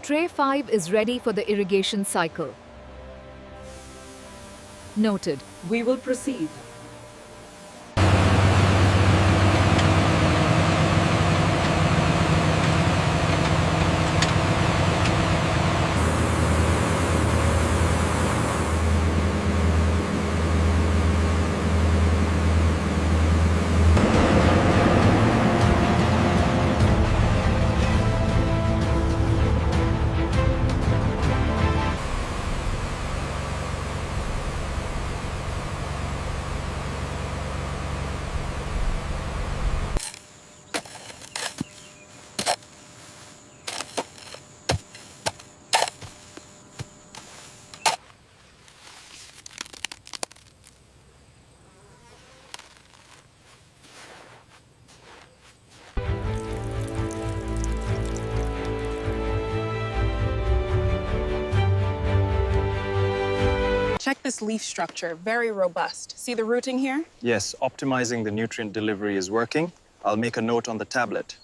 Tray 5 is ready for the irrigation cycle. Noted. We will proceed. Check this leaf structure, very robust. See the rooting here? Yes, optimizing the nutrient delivery is working. I'll make a note on the tablet.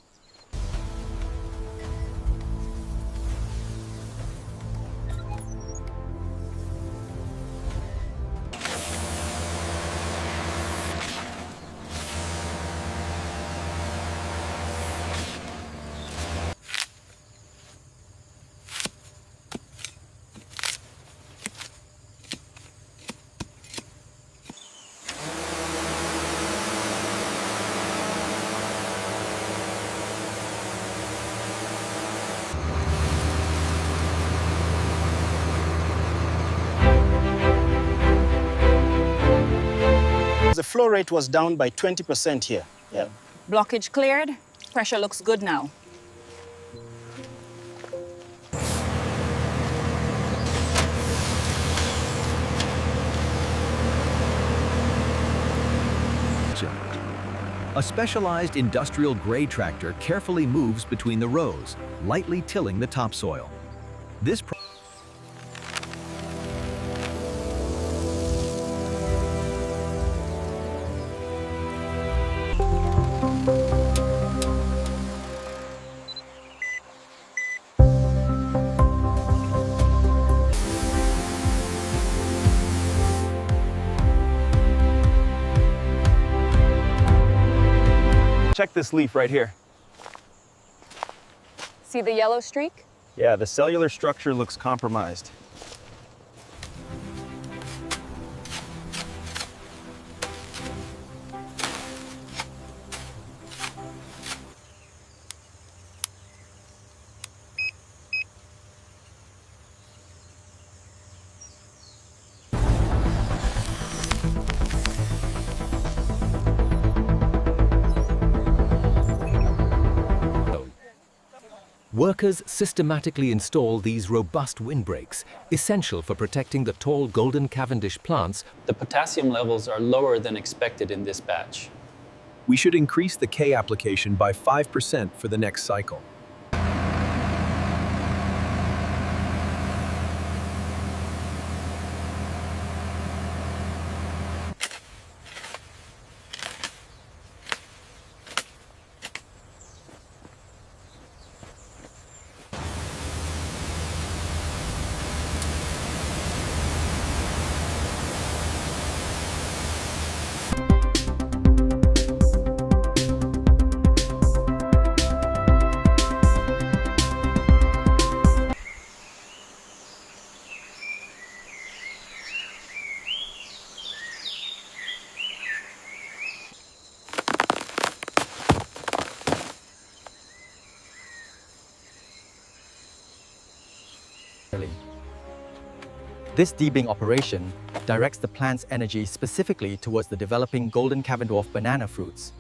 The flow rate was down by 20% here. Yeah. Blockage cleared. Pressure looks good now. A specialized industrial grade tractor carefully moves between the rows, lightly tilling the topsoil. This Check this leaf right here. See the yellow streak? Yeah, the cellular structure looks compromised. Workers systematically install these robust windbreaks, essential for protecting the tall Golden Cavendish plants. The potassium levels are lower than expected in this batch. We should increase the K application by 5% for the next cycle. This debeing operation directs the plant's energy specifically towards the developing Golden Cavendish Dwarf banana fruits.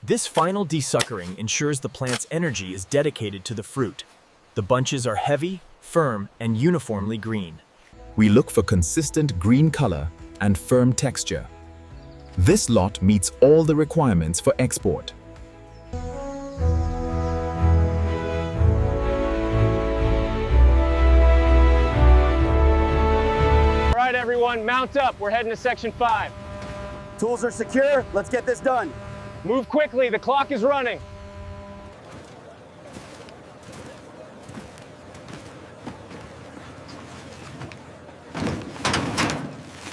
This final desuckering ensures the plant's energy is dedicated to the fruit. The bunches are heavy, firm, and uniformly green. We look for consistent green color and firm texture. This lot meets all the requirements for export. All right, everyone, mount up. We're heading to Section 5. Tools are secure. Let's get this done. Move quickly. The clock is running.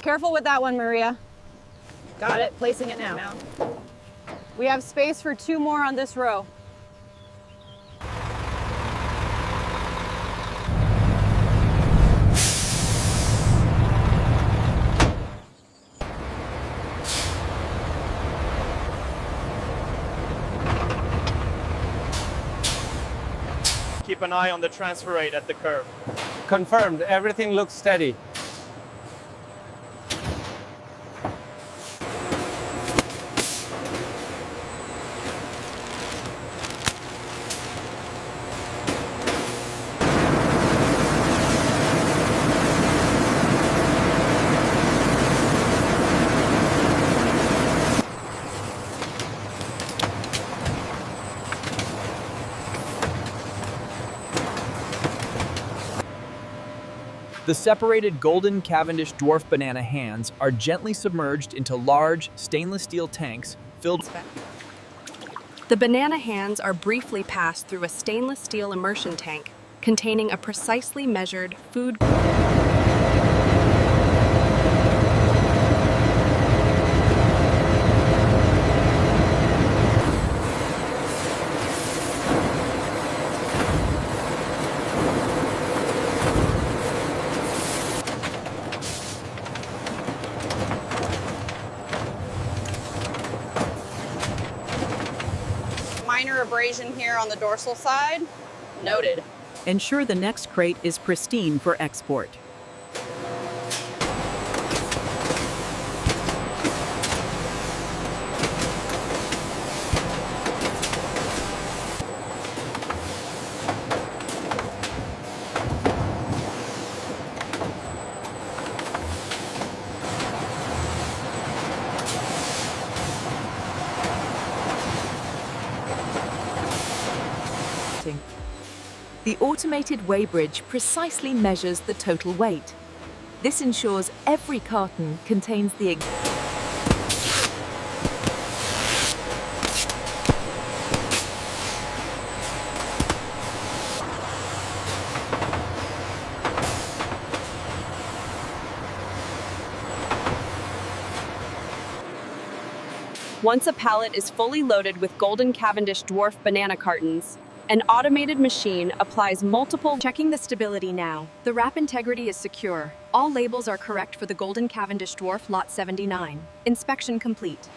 Careful with that one, Maria. Got it. Placing it now. We have space for 2 more on this row. Keep an eye on the transfer rate at the curve. Confirmed. Everything looks steady. The separated Golden Cavendish Dwarf banana hands are gently submerged into large stainless steel tanks filled. The banana hands are briefly passed through a stainless steel immersion tank containing a precisely measured food. Minor abrasion here on the dorsal side. Noted. Ensure the next crate is pristine for export. The automated weighbridge precisely measures the total weight. This ensures every carton contains the Once a pallet is fully loaded with Golden Cavendish Dwarf banana cartons, an automated machine applies multiple. Checking the stability now. The wrap integrity is secure. All labels are correct for the Golden Cavendish Dwarf Lot 79. Inspection complete.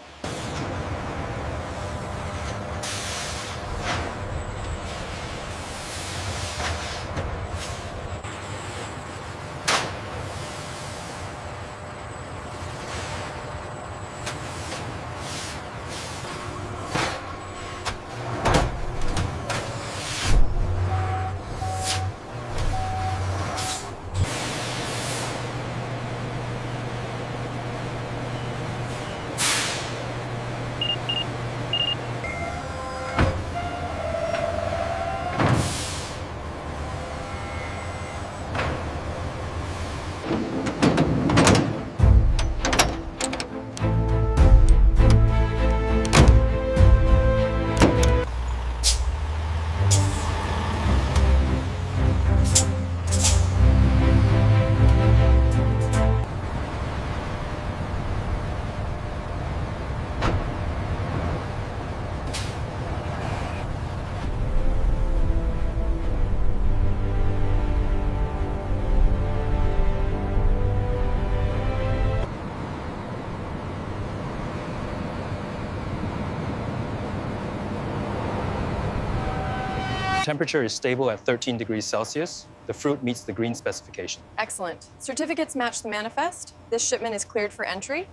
Temperature is stable at 13 degrees Celsius. The fruit meets the green specification. Excellent. Certificates match the manifest. This shipment is cleared for entry.